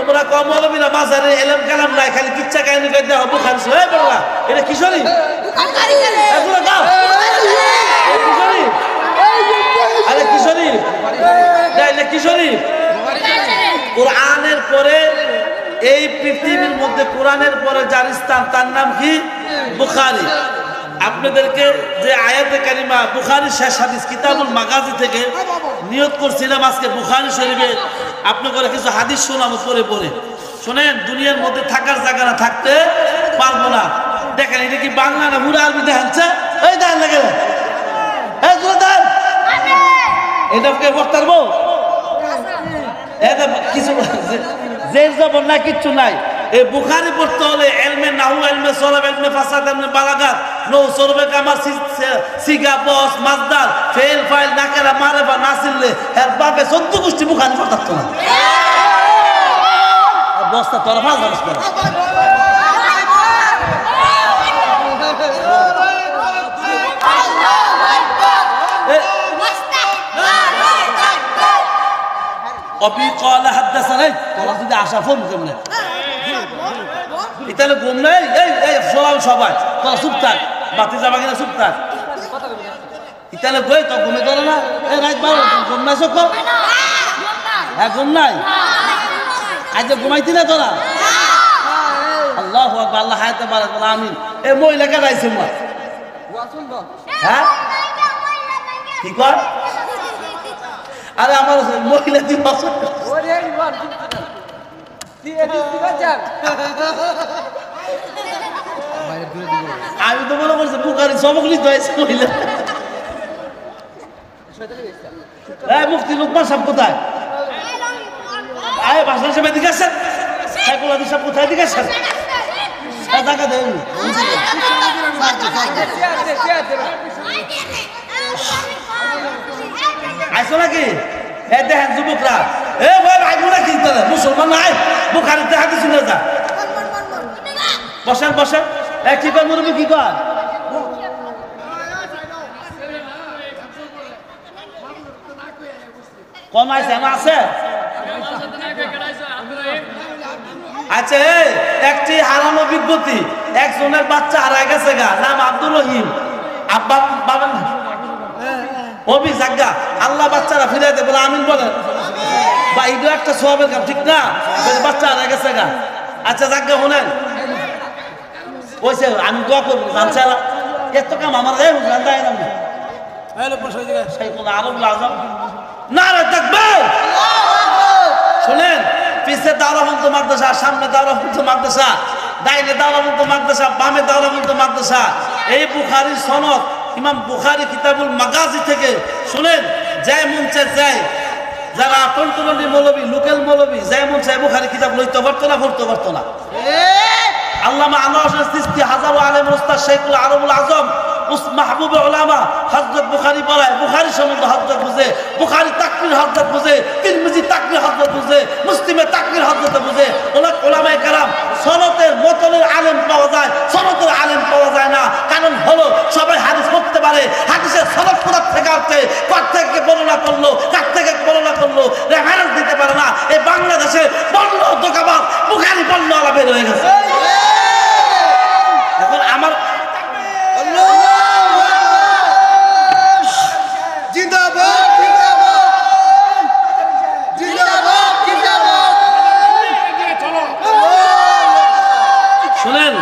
তোমরা কম মৌলবীরা বাজারে এলেম কালাম নাই, খালি কিচ্ছা কাহিনী করে দেওয়া বুখারি হয়ে পড়লা। এটা কি শরীফ? এগুলো দাও কি শরীফ? আরে কি শরীফ? এটা কি শরীফ? কোরআনের পরে এই পৃথিবীর মধ্যে কোরআনের পরে যার স্থান তার নাম কি? বুখারী। আপনাদেরকে যে আয়াতে কারিমা বুখারী শেষ হাদিস কিতাবুল মাগাজি থেকে নিয়ত করছিলাম আজকে বুখারী শরীফে আপনাদের কিছু হাদিস শোনাবো পরে পরে। শোনেন, দুনিয়ার মধ্যে থাকার জায়গা না থাকতে পারবো না। দেখেন এটা কি বাংলা না পুরো আরবি? দেখাচ্ছে এই দেন লাগে এটাকে করতে পারবো? কিছু জের জবর না, কিচ্ছু নাই। এই বুখারী পড়তে হলে ইলমে নাহু, ইলমে সরফ, ইলমে ফাসাদ, ইলমে বালাগাত, নও সরবে কামা, সিগা, বস, মাসদার, ফেল, ফাইল, নাকেরা, মারেফা, নাসিলে এর বাপে 14 গোষ্ঠী বুখারী পড়তে পারতো না। বস্তা তরফা জানিস না। অপি কলা হাদ্দাসানা, তোরা যদি আশা ফোন কেমনে ইতালে ঘুম নেই? এই শোনাও সবাই, তোরা চুপ থাক, বাতি যাবা কিনা চুপ থাক। ইতালে বই তো ঘুমে ধরে না? এই রাত 12 ঘুম নাই চোখ? হ্যাঁ ঘুম নাই? আজ ঘুমাইতি না তোরা? আল্লাহু আকবার, আল্লাহ হায়াতে বারাক বলে আমিন। এই মহিলাকে রাইছে মা, হ্যাঁ কি কর? আরে আমার মহিলা দিন আমি তো মনে করছি বুখারী সবক নিতে হয়েছে মহিলা। মুফতি লোকমান সাহেব কোথায়? আয় ভাষণ সাহেব এদিকে আসেন। সাইকুল সাহেব কোথায়? এদিকে আসেন। টাকা দেন আইসো নাকি? এ দেখেন যুবকরা, এ ভাই আইবো নাকি? মুসলমান নাই বুখারীতে হাদিস শুনে যা। বসেন বসেন। এ কি কর মুরব্বি, কি কর? কম আইছে না? আছে আচ্ছা। একটি হারানো বিজ্ঞতি, একজনের বাচ্চা হারায় গেছে গা, নাম আব্দুর রহিম। আব্বা বাবেন অভি জাগা, আল্লাহ বাচ্চারা ফিরে দেয় বলে আমিন বলেন। বা এটা একটা সওয়াবের কাম, ঠিক না? বাচ্চা হারায় গেছে গা। আচ্ছা জাগা শুনেন, ওইসে আমি দোয়া করবো জানছে এত কাম আমার দেয় না। আরবুল আজম নারে তাকবীর। শুনেন, পিছে দাওরাবন্ত মাদ্রাসা, সামনে দাওরাবন্ত মাদ্রাসা, ডাইনে দাওরাবন্ত মাদ্রাসা, বামে দাওরাবন্ত মাদ্রাসা। এই বুখারী সনদ ইমাম বুখারী কিতাবুল মাগাজি থেকে শুনেন, যাই মন চায় যায়, যারা টন্টুলি মৌলবী, লোকাল মৌলবী, যাই মন চায় বুখারী কিতাব লইতে পারতো না, পড়তে পারতো না। আল্লামা আনোয়ার হোসেন চিশতি, হাজারো আলেম ওস্তাদ, শাইখুল আরবুল আজম, মাহবুবে উলামা হযরত বুখারী পড়ায়, বুখারী সম্বন্ধে হযরত বুঝে, বুখারী তাকরীর হযরত বুঝে, তিরমিজি তাকরীর হযরত বুঝে, মুসলিমের তাকরীর হযরত বুঝে। উলামায়ে কেরাম সনদের মতনের আলেম পাওয়া যায়, সনদের আলেম পাওয়া যায় না। কারণ হলো সবাই হাদিস পড়তে পারে, হাদিসের সনদ কোথা থেকে আসছে, কার থেকে বর্ণনা করলো, কার থেকে বর্ণনা করলো রেফারেন্স দিতে পারে না। এই বাংলাদেশে বর্ণ দোকাবাজ বুখারী বর্ণওয়ালা বের হয়ে গেছে। এখন আমার শুনেন,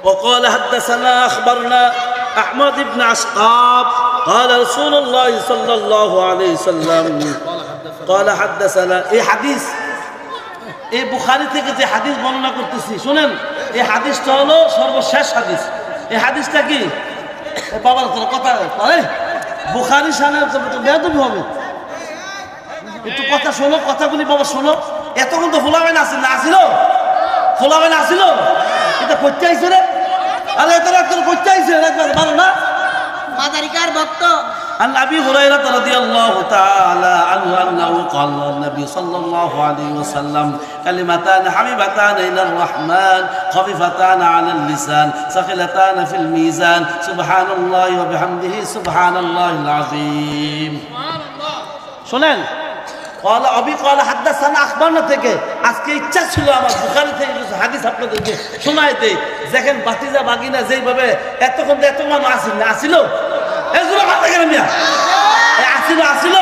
وقال حدثنا أخبرنا أحمد بن عشقاب قال رسول الله صلى الله عليه وسلم قال حدثنا এই হাদিস, এই বুখারী থেকে যে হাদিস বর্ণনা করতেছি শুনেন, এই হাদিসটা হলো সর্বশেষ হাদিস। এই হাদিসটা কি বাবার কথা বলে বুখারী শানের বেয়াদবি হবে। একটু কথা শোনো, কথাগুলি বাবা শোনো। এতক্ষণ তো ফোলাবেন আসিল না, আসিল ফোলাবেন আসিল, এটা করতে আইছে রে। আরে এটা একজন করতে আইছে ভালো না, মাদারিকার ভক্ত। عن أبي هريرة رضي الله تعالى عنه أنه قال النبي صلى الله عليه وسلم كلمتان حبيبتان إلى الرحمن خفيفتان على اللسان ثقيلتان في الميزان سبحان الله وبحمده سبحان الله العظيم. শোনেন, কলা অবি কলা হাদ্দাসানা আখবারনা থেকে আজকে ইচ্ছা ছিল আমার বুখারী থেকে কিছু হাদিস আপনাদেরকে শোনাই দেই। দেখেন বাতিজা বাগিনা যেইভাবে এতক্ষণ এত মানুষ আসিল এগুলো কথা কেন মিয়া আসিল।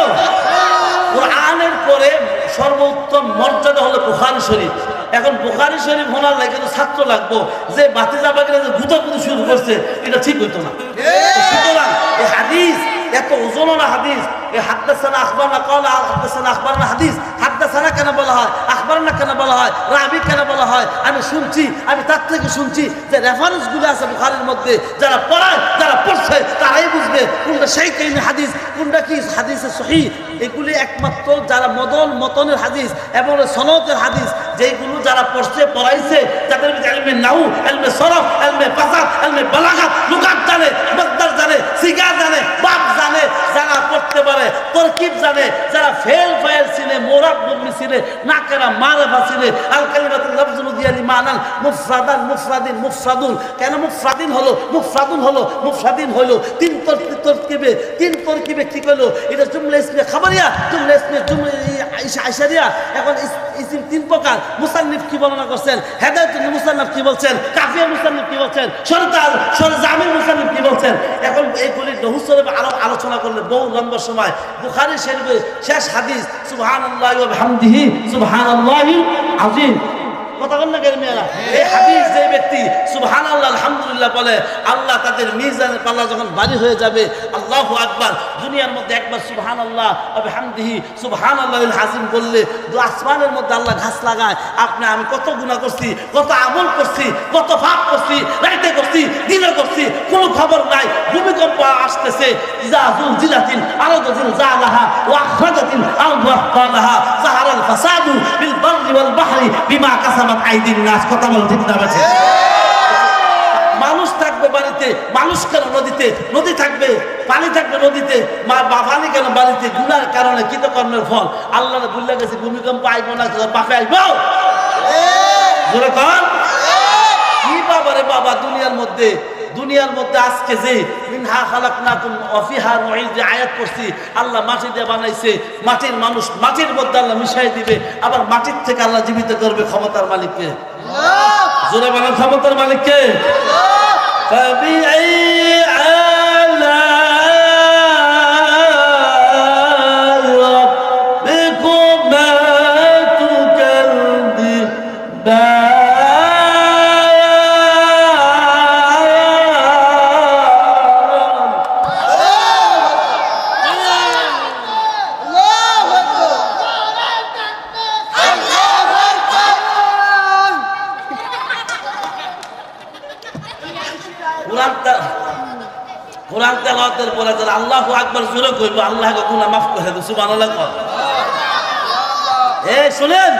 কোরআনের পরে সর্বোত্তম মর্যাদা হলো বুখারী শরীফ। এখন বুখারী শরীফ হোনার লাগে তো ছাত্র লাগবো, যে বাতিজা বাগিনা যে গুতাগুতি শুরু করছে এটা ঠিক হইতো না। সুতরাং এই হাদিস এত ওজনওয়ালা হাদিস, এই হাদ্দাসানা আখবারনা ক্বালা হাদ্দাসানা আখবারনা হাদিস, হাদ্দাসানা কেন বলা হয়, আখবারনা কেন বলা হয়, রাবি কেন বলা হয়, আমি শুনছি, আমি তার থেকে শুনছি যে রেফারেন্স গুলো আছে বুখারীর মধ্যে, যারা পড়ায় যারা পড়ছে তারাই বুঝবে কোনটা সেই কাহিনী হাদিস, কোনটা কি হাদিসে সহিহ। এগুলি একমাত্র যারা মতনের হাদিস এবং সনদের হাদিস যেগুলো যারা পড়ছে পড়াইছে, যাদের ইলমে নাহু, ইলমে সরফ, ইলমে ফাসাদ, ইলমে বালাগাত, লুগাত জানে, মাসদার জানে, সিগা জানে, বাব জানে, যারা পড়তে পারে, তরকিব জানে, যারা ফেল ফাইল চিনে, মোরাদ মুবনি চিনে, নাকেরা মারাফা চিনে, আল কালিমাতুল লাফজুল দিয়ালি মানাল মুফরাদান মুফরাদিন মুফরাদুন। কেন মুফরাদিন হলো, মুফরাদিন হলো তিন তরকিবে কি হলো, এটা জুমলা ইসমে খাবারিয়া, জুমলা ইসমে আইশারিয়া। এখন ইসম তিন প্রকার। মুসান্নিফ কি বর্ণনা করছেন, হেদায়েতুল মুসান্নিফ কি বলছেন, কাফিয়া মুসান্নিফ কি বলছেন, জামিল মুসান্নিফ কি বলছেন। এখন এইগুলি লহুসরে আরো আলোচনা করলে বহু লম্বা সময়। বুখারী শরীফের শেষ হাদিস সুবহানাল্লাহি ওয়া বিহামদিহি সুবহানাল্লাহিল আযীম। কথা বল না কেন মেয়েরা? এই হাদিস যে ব্যক্তি সুবহানাল্লাহ আলহামদুলিল্লাহ বলে, আল্লাহ তাদের মিজানের পাল্লা যখন ভারী হয়ে যাবে, আল্লাহু আকবার, দুনিয়ার মধ্যে একবার সুবহানাল্লাহ ওয়া বিহামদিহি সুবহানাল্লাহিল আযীম বললে আসমানের মধ্যে আল্লাহ ঘাস লাগায়। আমি কত গুনাহ করছি, কত আমল করছি, কত পাপ করছি, রাইতে করছি, দিনে করছি, কোনো খবর নাই। ভূমিকম্প আসতেছে, ইজা যুলজিলাতিল আরদু জিলজালাহা ওয়া আখরাজাতিল আরদু আথকালাহা যাহারাল ফাসাদু বিল বাররি ওয়াল বাহরি বিমা কাসাবাত আইদিন নাস। কথা বল ঠিক না? আছে মানুষ থাকবে বাড়িতে, মানুষ কেন নদীতে, নদী থাকবে, পানি থাকবে নদীতে, পানি কেন বাড়িতে? গুনার কারণে কৃতকর্মের ফল। আল্লাহ ভুলে গেছে ভূমিকম্প আইব না, পাপে আইব জোরে কর কি বাবা রে বাবা। দুনিয়ার মধ্যে আজকে যে মিনহা খালাকনাকুম ওয়া ফিহা নুঈদ যে আয়াত পড়ছি, আল্লাহ মাটি দিয়ে বানাইছে, মাটির মানুষ মাটির মধ্যে আল্লাহ মিশাই দিবে, আবার মাটির থেকে আল্লাহ জীবিত করবে। ক্ষমতার মালিককে জোরে বলেন, ক্ষমতার মালিককে। কোরআন তেলাওয়াতের পরে যারা আল্লাহু আকবার জোরে কইব, আল্লাহকে গুনাহ মাফ করে দেব। সুবহানাল্লাহ। এই শুনেন,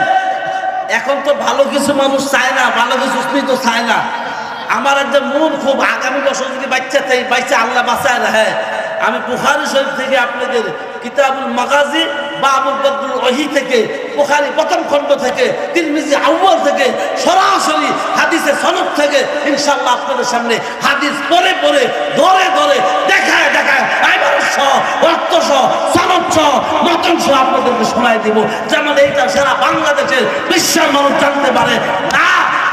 এখন তো ভালো কিছু মানুষ চায় না, ভালো কিছু তো চায় না। আমার একটা মন খুব, আগামী বছর যদি বাচ্চা আল্লাহ বাঁচায় রাখে, আমি বুখারী শরীফ থেকে আপনাদের কিতাবুল মাগাজি বাবুল বদরুল ওহী থেকে, বুখারী প্রথম খণ্ড থেকে, তিরমিজি আউয়াল থেকে, সরাসরি হাদিসের সনদ থেকে ইনশাআল্লাহ আপনাদের সামনে হাদিস পড়ে ধরে দেখায় অর্থ সহ সনদ সহ মতন সহ আপনাদেরকে শোনায় দিব, যেমন এইটা সারা বাংলাদেশের বিশ্বের মানুষ জানতে পারে। না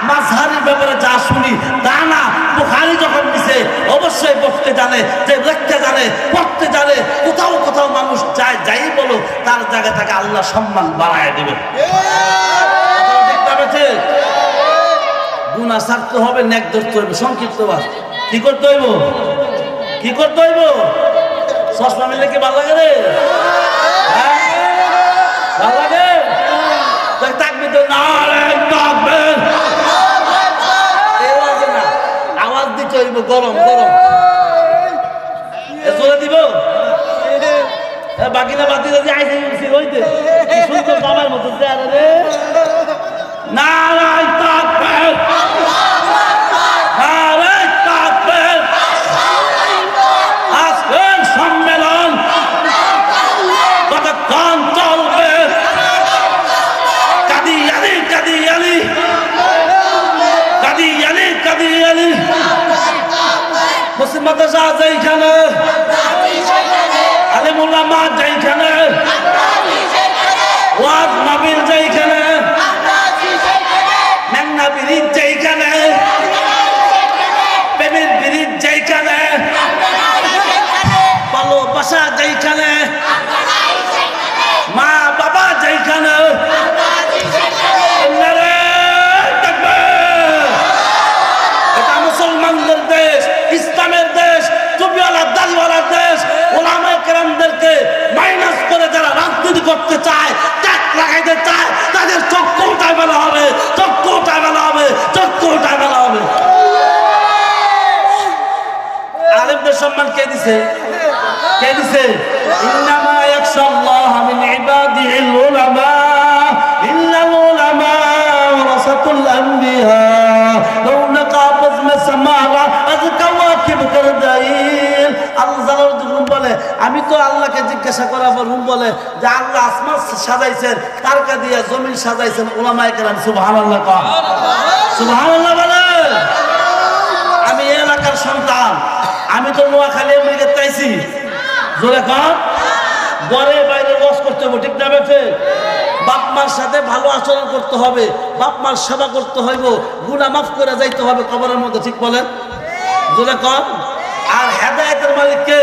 মাযহারের ব্যাপারে যা শুনি তা না, বুখারী যখন দিছে অবশ্যই পড়তে জানে, যে লিখতে জানে, পড়তে জানে। কোথাও মানুষ যাই বলো, তার জায়গা থেকে আল্লাহ সম্মান বাড়ায় দেবে। গুনাহ ছাড়তে হবে, নেক ধরতে হবে। সংক্ষিপ্ত বাস কি করতে হইব? চশমা মিললে কি ভালো লাগে রে? ভালো লাগে? তাকবীর তো নারে তাকবীর, আওয়াজ দিতে হইব, গরম জোরে দিব। বাকিনা বাতি যদি আইসে হইতে সুন্দর আমার মতো রে। নারায় তাকবীর, নারায় তাকবীর। আজকের সম্মেলন কতক্ষণ চলবে? কাদিয়ানি মুসলিম মাদ্রাসা যেইখানে, আলেম উলামা যেইখানে, বাসা যেখানে, মা বাবা যেখানে, এটা মুসলমানদের দেশ, ইসলামের দেশ, টুপিওয়ালা দাড়িওয়ালার দেশ। ওলামায়ে কেরামদেরকে মাইনাস করে যারা রাজনীতি করতে চায়, ট্যাগ লাগাইতে চায়, তাদের চক্ষু উঠায় ফেলা হবে, চক্ষু উঠায় ফেলা হবে, চক্ষু উঠায় ফেলা হবে। আলেমদের সম্মান কে দিছে? কে দিছে? ইন্নামা ইয়াখশাল্লাহ মিন ইবাদিহিল উলামা, ইন্নাল উলামা ওয়ারাসাতুল আনবিয়া, লাউলা কাবাজ মাসমারা আযকাওয়াকিব কারদাইল। আল্লাহ রুম বলে, আমি তো আল্লাহকে জিজ্ঞাসা করাবো, রুম বলে যে আল্লাহ আসমান সাজাইছেন, তারকা দিয়ে জমিন সাজাইছেন, উলামায়ে কেরাম সুবহানাল্লাহ কয়, সুবহানাল্লাহ বলে। আমি এই এলাকার সন্তান, আমি তো নোয়াখালী আমেরিকা চাইছি, জোরে কর, ঘরে বাইরে ওয়াজ করতে হবে, ঠিক না বেঠে? বাপ মার সাথে ভালো আচরণ করতে হবে, বাপ মার সেবা করতে হইব, গুনাহ মাফ করে যাইতে হবে কবরের মধ্যে, ঠিক বলেন? জোরে কর। আর হেদায়েতের মালিক কে?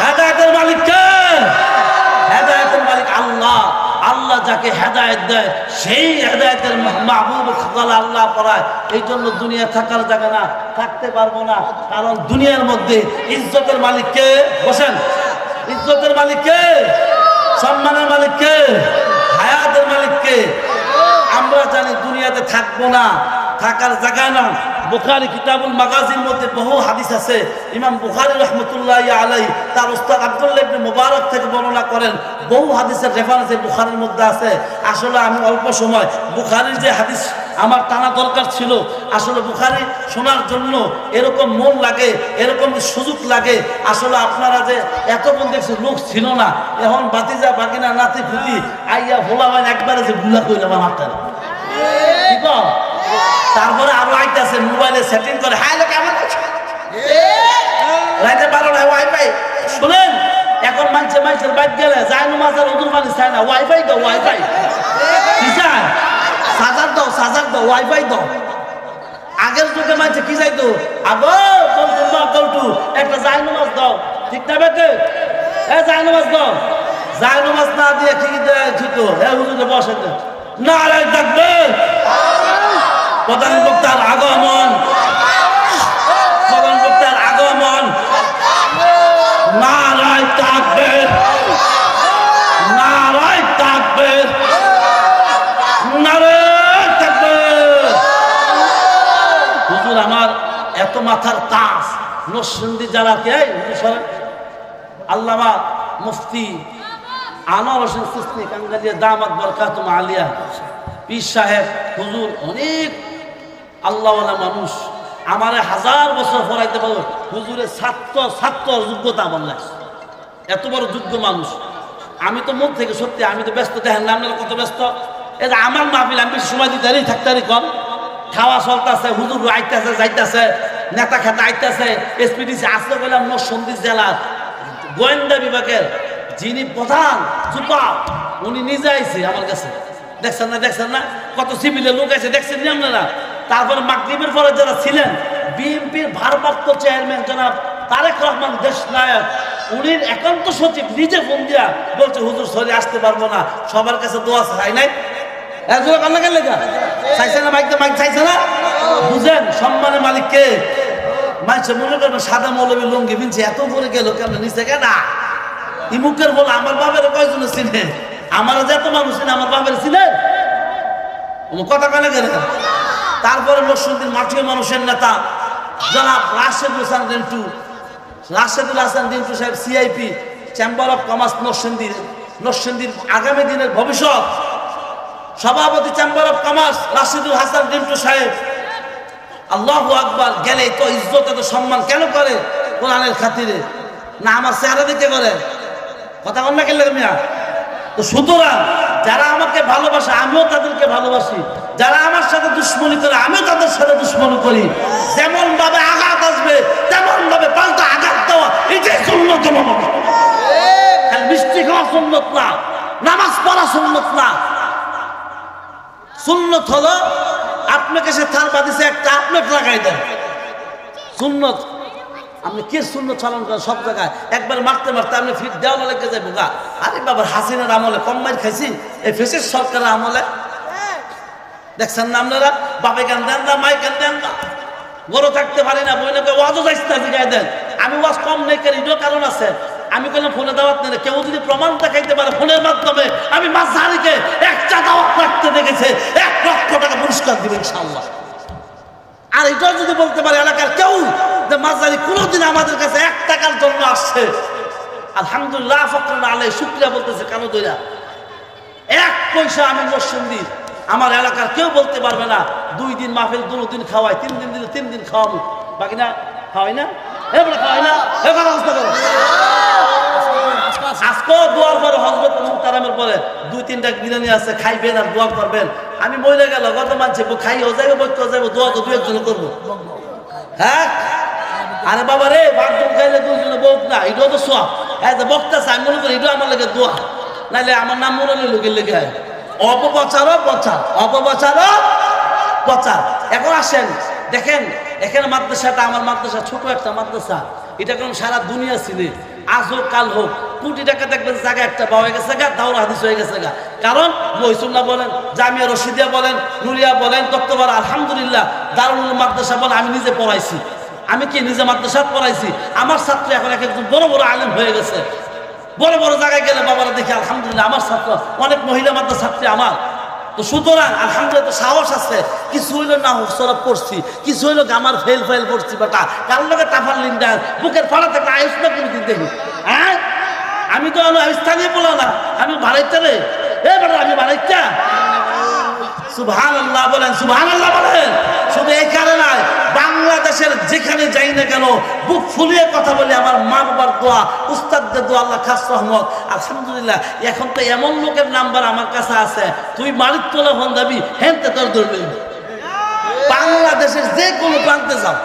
হেদায়েতের মালিক কে? হেদায়েতের মালিক আল্লাহ। আল্লাহ যাকে হেদায়েত দেয় সেই হেদায়েতের মাহবুব খালা আল্লাহ পড়ায়। এই জন্য দুনিয়া থাকার জায়গা না, থাকতে পারবো না, কারণ দুনিয়ার মধ্যে ইজ্জতের মালিক কে? বসেন। ইজ্জতের মালিক কে? সম্মানের মালিক কে? হায়াতের মালিক কে? আমরা জানি দুনিয়াতে থাকবো না, থাকার জায়গা না। বুখারী কিতাবুল মাগাজির মধ্যে বহু হাদিস আছে। ইমাম বুখারী রাহমাতুল্লাহি আলাইহি তার উস্তাদ আব্দুল্লাহ ইবনে মুবারক থেকে বর্ণনা করেন, বহু হাদিসের রেফারেন্স বুখারীর মধ্যে আছে। আসলে আমি অল্প সময় বুখারীর যে হাদিস আমার টানা দরকার ছিল, আসলে বুখারী শোনার জন্য এরকম মন লাগে, এরকম সুযোগ লাগে। আসলে আপনারা যে এতক্ষণ দেখছে লোক ছিল না, এখন বাতিজা বাগিনা নাতি ফুতি আইয়া ভোলাবান একবারে যে গুলা কইলাম আপনারা, ঠিক আছে? তারপরে আরো আইতাছে মোবাইলে সেটিং করে, হাই লোক কেমন আছে রাইতে 12টায় ওয়াইফাই। শুনেন, এখন মানুষের বাইক গেলে যায় নামাজের ওদুর পানি চায় না, ওয়াইফাই দাও, ওয়াইফাই কি চায়? চার্জার দাও, চার্জার দাও, ওয়াইফাই দাও। আগের যুগে মানুষে কি চাইতো? আগো কৌটু একটা যায় নামাজ দাও, ঠিক না বেটে? যায় নামাজ দাও। যায় নামাজ না দিয়ে কি দিত? হুজুরে বসে নারায় থাকবে। প্রধান বক্তার আগমন, প্রধান বক্তার আগমন, নারায় থাকবে, নারায় থাকবে, নারায় থাকবে। হুজুর আমার এত মাথার তাস, নরসিংদী যারা কে আল্লামা মুফতি আনোয়ার হোসেন চিশতি কাঙ্গালিয়া দামাত বরকাতুম আলিয়া পীর সাহেব হুজুর অনেক আল্লাহওয়ালা মানুষ, আমারে 1000 বছর পড়াইতে পারো। হুজুরের ছাত্র যোগ্যতা আমার লাগছে, এত বড় যোগ্য মানুষ। আমি তো মুখ থেকে সত্যি, আমি তো ব্যস্ত, দেখেন না আপনারা কত ব্যস্ত। এটা আমার মাহফিল, আমি বেশি সময় দিতে থাকতে কম। খাওয়া চলতেছে, হুজুর আইতেছে যাইতেছে, নেতা খেতা আইতেছে, এসপিডিসি আসতে বললাম নরসিংদী জেলার গোয়েন্দা বিভাগের যিনি প্রধান চুপা, উনি নিজে আইছে আমার কাছে। দেখছেন না কত সিভিলের লোক আছে, দেখছেন না আপনারা? তারপরে মাগরিবের পরে যারা ছিলেন বিএনপির ভারপ্রাপ্ত চেয়ারম্যান জনাব তারেক রহমান দেশনায়ক, উনির একান্ত সচিব নিজে ফোন দিয়া বলছে হুজুর সরি আসতে পারবো না, সবার কাছে দোয়া চাই নাই। চাইছে না? বুঝেন সম্মানের মালিক কে? মানুষের মনে করবেন সাদা মৌলবী লুঙ্গি পিনছে, এত করে গেল কেন নিচে কেন? ইমুকের বলে আমার বাবার কয়জন চিনে? আমার যত মানুষ চিনে, আমার বাবার চিনে কথা কেন গেলে? তারপরে নরসিংদীর মাঠীয় মানুষের নেতা জনাব রাশেদুল হাসান রিন্টু সাহেব, সিআইপি, চেম্বার অফ কমার্স নরসিংদীর আগামী দিনের ভবিষ্যৎ সভাপতি, chamber of commerce Rashedul Hasan Rintu সাহেব। আল্লাহু আকবার। গেলে তো ইজ্জত এত সম্মান কেন করে? কোরআনের খাতিরে না, আমার চেহারা দিতে করে কথা বল না গেলে মিয়া। তো সুতরাং যারা আমাকে ভালোবাসে আমিও তাদেরকে ভালোবাসি, যারা আমার সাথে দুশ্মনী করে আমিও তাদের সাথে দুশ্মনী করি। যেমন ভাবে আঘাত আসবে তেমন ভাবে পাল্টা আঘাত দেওয়া, এটাই সুন্নত। খালি মিষ্টি খাওয়া সুন্নত না, নামাজ পড়া সুন্নত না। সুন্নত হলো আপনাকে সে থাল বাঁধিছে একটা, আপনাকে লাগাই দেন সুন্নত। আপনি কে শূন্য চালন করেন সব জায়গায়, একবার মারতে মারতে আপনি ফিট দেওয়া লেগে যায় বোকা। আরে বাবার হাসিনার আমলে কম মাইর খাইছি, এই ফেসের সরকারের আমলে দেখছেন না আপনারা, বাপে কেন দেন না, মাই কেন দেন না, গরু থাকতে পারি না, বইনাকে ওয়াজও যাইছে না জিগাই দেন। আমি ওয়াজ কম নেই কেন, এটাও কারণ আছে। আমি বললাম ফোনে দাওয়াত নেই, কেউ যদি প্রমাণ দেখাইতে পারে ফোনের মাধ্যমে, আমি মাঝহারিকে একটা দাওয়াত রাখতে দেখেছে 1 লক্ষ টাকা পুরস্কার দিবে ইনশাআল্লাহ। আর এটাও যদি বলতে পারে এলাকার কেউ যে মাঝহারি কোনোদিন আমাদের কাছে 1 টাকার জন্য আসছে, আলহামদুলিল্লাহ ফকরান আলাই শুকরিয়া বলতেছে কানো দইরা, 1 পয়সা আমি নরসিংদীর আমার এলাকার কেউ বলতে পারবে না 2 দিন মাহফিল 2 দিন খাওয়াই, 3 দিন দিলে 3 দিন খাওয়াবো, বাকি না খাওয়াই না, এবারে খাওয়াই না, এবার অবস্থা করো। আজকেও দোয়ার পরে হযরত মুহতারামের পরে 2-3টা বিরিয়ানি আছে, খাইবেন আর দোয়া করবেন। আমি মরে গেল গত মানছে খাইও যাইবো, বইতেও যাইবো, দোয়া তো 2-1 জন করবো। হ্যাঁ আরে বাবা রে, বাথরুম খাইলে 2 জনে বউক না, এটাও তো সওয়াব। হ্যাঁ যে বক্তাছে আমি মনে করি এটাও আমার লাগে দোয়া, নাইলে আমার নাম মনে হইলো লোকের লেগে অপপ্রচারও প্রচার, অপপ্রচারও প্রচার। এখন আসেন দেখেন এখানে মাদ্রাসাটা, আমার মাদ্রাসা ছোট একটা মাদ্রাসা, এটা কারণ সারা দুনিয়া ছিল, আজ হোক কাল হোক কোটি টাকা দেখবেন জায়গা একটা পাওয়া গেছে গা, দাওরা হাদিস হয়ে গেছে গা। কারণ মহিসুল্লাহ বলেন, জামিয়া রশিদিয়া বলেন, নুরিয়া বলেন, তত্ত্ববার আলহামদুলিল্লাহ দারুল মাদ্রাসা বলেন, আমি নিজে পড়াইছি। আমি কি নিজে মাদ্রাসা পড়াইছি, আমার ছাত্র এখন এক একজন বড় বড় আলেম হয়ে গেছে। বড় বড় জায়গায় গেলে বাবারা দেখি আলহামদুলিল্লাহ আমার ছাত্র, অনেক মহিলা মাদ্রাসা ছাত্রী আমার। তো সুতরাং আলহামদুলিল্লাহ তো সাহস আছে, কিছু হইলো না সরব পড়ছি, কিছু হইলো আমার ফেল পড়ছি, বাটা কার লোকে টাফার লিন্ডার বুকের ফাড়া থেকে আয়ুষ না করে দিতে। হ্যাঁ আমি তো স্থানীয় বলো না, আমি ভাড়াইতে রে, আমি ভাড়াইতা। সুবহানাল্লাহ বলেন, সুবহানাল্লাহ বলেন। শুধু এই কারণে বাংলাদেশের যেখানে যাই না কেন বুক ফুলিয়ে কথা বলি, আমার মা বাবার দোয়া, উস্তাদদের দোয়া, আল্লাহ খাস রহমত আলহামদুলিল্লাহ। এখন তো এমন লোকের নাম্বার আমার কাছে আছে, তুই মালিক তোলা ফোন দাবি হেনতে তোর ধরবি, বাংলাদেশের যে কোনো প্রান্তে যাও,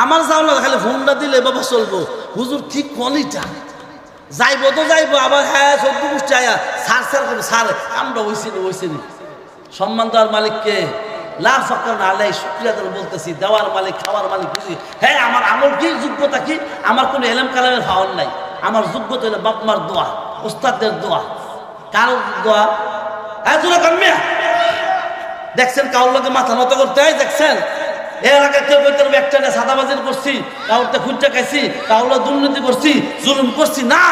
আমার যাও না খালি ফোনটা দিলে বাবা চলবো, হুজুর ঠিক কলিটা যাইবো তো যাইবো, আবার হ্যাঁ সদ্য গোষ্ঠী আয়া সার সার করবো, সার আমরা ওইসি সম্মান দেওয়ার মালিককে লা ফাকরান আলাই শুকরিয়া করে বলতেছি, দেওয়ার মালিক, খাওয়ার মালিক বুঝি। হ্যাঁ আমার আমল কি, যোগ্যতা কি, আমার কোনো এলেম কালামের ফাওয়ার নাই, আমার যোগ্যতা হলো বাপ মার দোয়া, উস্তাদদের দোয়া, কারো দোয়া। হ্যাঁ জোরে কামে দেখছেন কাউর লোকে মাথা নত করতে হয়, দেখছেন এই এলাকায় কেউ বলতে হবে একটা সাদাবাজির করছি, কাউরটা খুঁজটা খাইছি, কাউর দুর্নীতি করছি, জুলুম করছি না।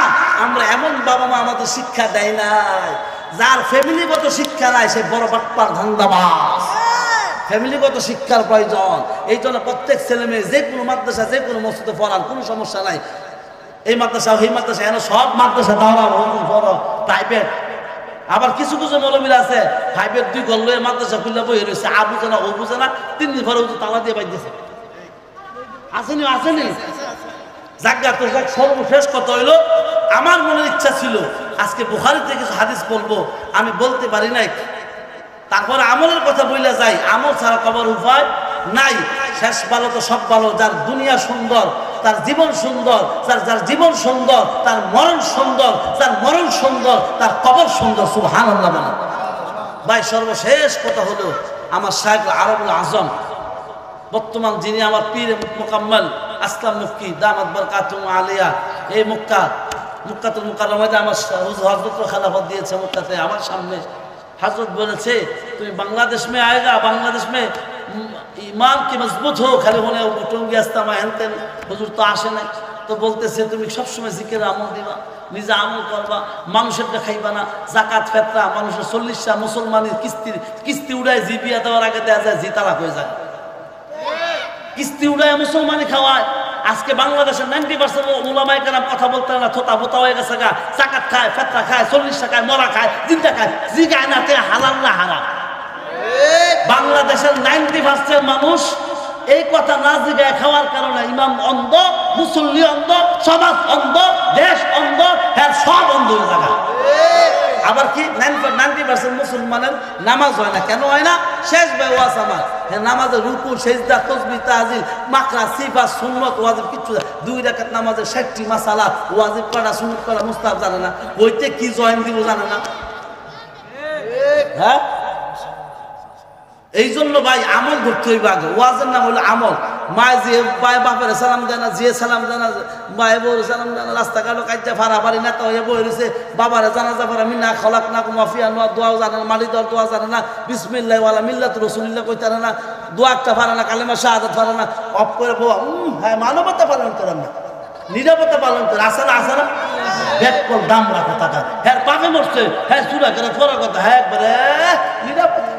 আমরা এমন বাবা মা আমাদের শিক্ষা দেয় নাই, যার ফ্যামিলিগত শিক্ষা নাই সে বড় বাটপার ধান্দাবাজ। ফ্যামিলিগত শিক্ষার প্রয়োজন, এই জন্য প্রত্যেক ছেলে মেয়ে যে কোনো মাদ্রাসা, যে কোনো মসজিদে পড়ান, কোনো সমস্যা নাই। এই মাদ্রাসা এই মাদ্রাসা, এনে সব মাদ্রাসা দাওরা বড় প্রাইভেট। আবার কিছু কিছু মৌলবীরা আছে 5-এর 2 গল্ল মাদ্রাসা খুলে বই রয়েছে, আ বুঝে না ও বুঝে না, 3 দিন পরে তালা দিয়ে বাইতেছে, আসেনি আসেনি জায়গা তো। সর্বশেষ কথা হইলো, আমার মনের ইচ্ছা ছিল আজকে বুখারীতে কিছু হাদিস বলবো, আমি বলতে পারি নাই। তারপরে আমলের কথা বইলা যাই, আমল ছাড়া কবর উপায় নাই। শেষ ভালো তো সব ভালো, যার দুনিয়া সুন্দর তার জীবন সুন্দর, যার জীবন সুন্দর তার মরণ সুন্দর, যার মরণ সুন্দর তার কবর সুন্দর। সুবহানাল্লাহ বলেন। ভাই সর্বশেষ কথা হলো, আমার শাইখ আরবুল আজম বর্তমান যিনি আমার পীর মুকাম্মাল আসলাম মুফতি দামাত বরকাতুহু আলিয়া, এই মুক্কাতুল মুকাররমাতে আমার হযরত খেলাফত দিয়েছে মক্কাতে আমার সামনে। हजरत বলেছে তুমি বাংলাদেশ में आएगा, বাংলাদেশ में ईमान की मजबूत हो, খালি হলে টঙ্গি আস্তামা হেনতেন হুজুর তো আসে নাই। তো বলতেছে তুমি সবসময় জিকির আমল দিবা, নিজে আমল করবা, মানুষের খাইবা না, জাকাত ফেতরা মানুষের 40টা মুসলমানের কিস্তি উড়ায়, জিবিয়া দেওয়ার আগে দেওয়া যায়, জিতালাক হয়ে যায়, কিস্তি উড়ায় মুসলমানি খাওয়ায়। আজকে বাংলাদেশের 90% উলামায়ে কেরাম কথা বলতে না, থোতা বোতা হয়ে গেছে গা, জাকাত খায়, ফেতরা খায়, 40 টাকায় মরা খায়, জিন্দা খায়, জিগায় না তে হালাল না হারাম। বাংলাদেশের 90% মানুষ এই কথা না জিগায় খাওয়ার কারণে ইমাম অন্ধ, মুসল্লি অন্ধ, সমাজ অন্ধ, দেশ অন্ধ, হ্যাঁ সব অন্ধ হয়ে যায়। আবার কি 90% মুসলমানের নামাজ হয় না, কেন হয় না? শেষ ভাই ওয়াজ আমার নামাজের রুকু, সেজদা, তাসবিহ, তাহলিল, মাকরা, সিফাত, সুন্নাত, ওয়াজিব কিচ্ছু, 2 রাকাত নামাজের 60টি মাসালা, ওয়াজিব পড়া, সুন্নাত পড়া, মুস্তাহাব জানে না, ওইতে কি জয়েন দিব জানে না। হ্যাঁ এই জন্য ভাই আমল ধরতে হইবে আগে, ওয়াজের নাম হলো আমল। মায় যে মায় বাপের সালাম দেয় না, যে সালাম দেয় না, মায় বউর সালাম দেয় না, রাস্তাঘাটও কাজটা ফাড়াফাড়ি না তো হয়ে বই রয়েছে, বাবারে জানাজা পড়া মিনা খলাক না মাফিয়া নোয়া দোয়াও জানে না, মালি দেওয়ার দোয়া জানে না, বিসমিল্লাহ ওয়ালা মিল্লাত রসুলিল্লাহ কইতে পারে না, দোয়া একটা পারে না, কালেমা শাহাদাত পারে না, অফ করে বউ হ্যাঁ মানবতা পালন করেন না, নিরাপত্তা পালন করে আসে না আসে না, ব্যাকল দাম রাখো টাকা, হ্যাঁ পাবে মরছে, হ্যাঁ চুরা করে পড়ার কথা, হ্যাঁ একবারে নিরাপত্তা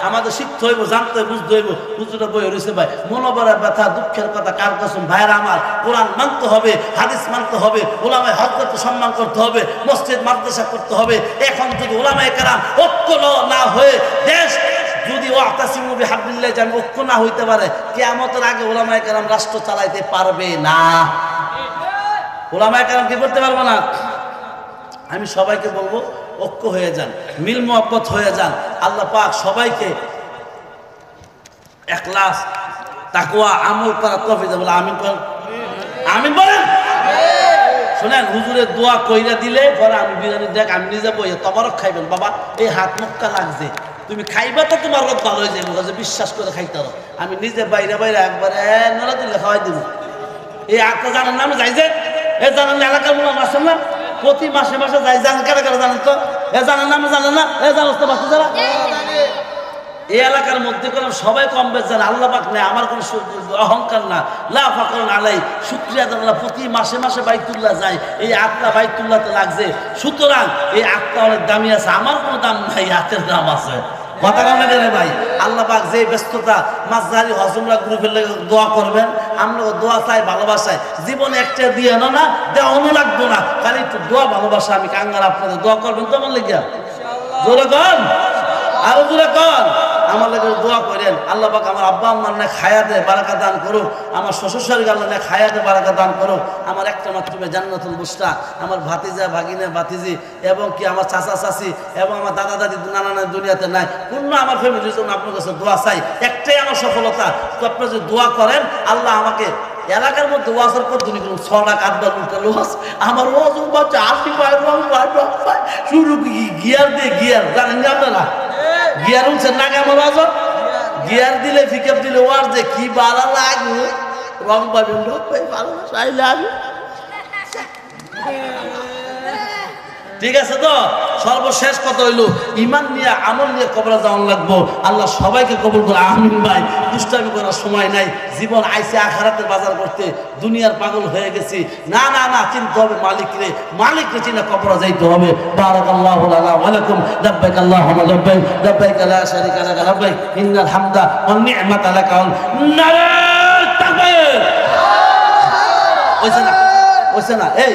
আমাদের শিখতে হইব, জানতে হইব, বুঝতে হইব। হুজুরা বই রয়েছে ভাই, মনোবলের ব্যথা, দুঃখের কথা কার কসম ভাইরা আমার, কোরআন মানতে হবে, হাদিস মানতে হবে, ওলামায়ে হযরতকে সম্মান করতে হবে, মসজিদ মাদ্রাসা করতে হবে। এখন যদি ওলামায়ে কেরাম ঐক্য না হয়ে দেশ যদি ওয়াতাসিমু বিহাবলিল্লাহ জান ঐক্য না হইতে পারে, কিয়ামতের আগে ওলামায়ে কেরাম রাষ্ট্র চালাইতে পারবে না। ওলামায়ে কেরাম কি করতে পারবে না? আমি সবাইকে বলবো ঐক্য হয়ে যান, মিল মোহাব্বত হয়ে যান। আল্লাহ পাক সবাইকে ইখলাস তাকওয়া আমল করার তৌফিক দেন। আমিন বলেন, আমিন বলেন। শুনেন, হুজুরের দোয়া কইরা দিলে পরে আমি বিরিয়ানি দেখ আমি নিজে বইয়ে তবারক খাইবেন। বাবা এই হাত মুক্কা লাগছে, তুমি খাইবা তো তোমার রোগ ভালো হয়ে যাবে, বিশ্বাস করে খাইতে হবে। আমি নিজে বাইরে বাইরে একবারে নড়া দিলে খাওয়াই দিব। এই আটটা জানার নামে যাই যে এ জানান এলাকার মূল আসেন না, প্রতি মাসে মাসে যাই, জানেন কারা কারা জানেন তো? এ জানার নামে জানেন না? এ জানো তো বাচ্চা যারা এই এলাকার মধ্যে করলাম সবাই কম বেশ জানে। আল্লাহ পাক নেই, আমার কোনো অহংকার না, লা ফাকরুন আলাই, শুকরিয়া আল্লাহ। প্রতি মাসে মাসে বাইতুল্লাহ যায়, এই আটটা বাইতুল্লাহতে লাগছে। সুতরাং এই আটটা অনেক দামি আছে, আমার কোনো দাম নাই, হাতের দাম আছে। কথা কম লাগে রে ভাই। আল্লাহ পাক যে ব্যস্ততা মাঝারি হজমরা গ্রুপের লেগে দোয়া করবেন, আমরা দোয়া চাই ভালোবাসায়, জীবনে একটা দিয়ে না দেওয়ানো লাগবো না, খালি একটু দোয়া ভালোবাসা। আমি কাঙ্গাল, আপনাদের দোয়া করবেন তো আমার লেগে, জোরে কন, আরো জোরে কন, আমার লেগে দোয়া করেন। আল্লাহ পাক আমার আব্বা আম্মার না খায়াতে বারাকা দান করুক, আমার শ্বশুর শাশুড়ি আল্লাহ না খায়াতে বারাকা দান করুক, আমার একটা মাত্র জান্নাতুল বুশরা, আমার ভাতিজা ভাগিনা ভাতিজি এবং কি আমার চাচা চাচি এবং আমার দাদা দাদি নানা নানি দুনিয়াতে নাই, পূর্ণ আমার ফ্যামিলির জন্য আপনার কাছে দোয়া চাই। একটাই আমার সফলতা, তো আপনারা যদি দোয়া করেন আল্লাহ আমাকে এলাকার মধ্যে ওয়াজের পদ্ধতি করুন, 6 লাখ 8 লাখ উল্টালো আমার ওয়াজন বাচ্চা 80 পায় শুরু গিয়ার দিয়ে গিয়ার জানেন আপনারা, গিয়ার উঠছেন না আমার ওয়াজন, গিয়ার দিলে পিকআপ দিলে ওয়ার যে কি ভালো লাগবে, রং পাবেন রং পাই ভালো চাইলে আমি। ঠিক আছে তো? সর্বশেষ কথা হইল ইমান নিয়ে আমল নিয়ে কবরে যাওয়ান লাগবো। আল্লাহ সবাইকে কবুল করে, আমিন ভাই। দুষ্টামি করার সময় নাই, জীবন আইসে আখিরাতের বাজার করতে, দুনিয়ার পাগল হয়ে গেছি। না না না, চিনতে হবে মালিকরে, মালিকরে চিনা কবরে যাইতে হবে। বারাকাল্লাহু লানা ওয়া লাকুম, লাব্বাইক আল্লাহুম্মা লাব্বাইক, লাব্বাইক লা শারীকা লাক লাব্বাইক, ইন্নাল হামদা ওয়ান নি'মাতা লাক। নারে তাকবীর। ওইছে না এই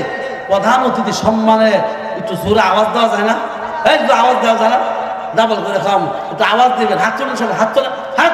প্রধান অতিথি সম্মানে একটু জোরে আওয়াজ দেওয়া যায় না? এই একটু আওয়াজ দেওয়া যায় না? ডাবল করে খাম, একটু আওয়াজ দিবেন। হাত তোলেন সব, হাত তোলেন, হাত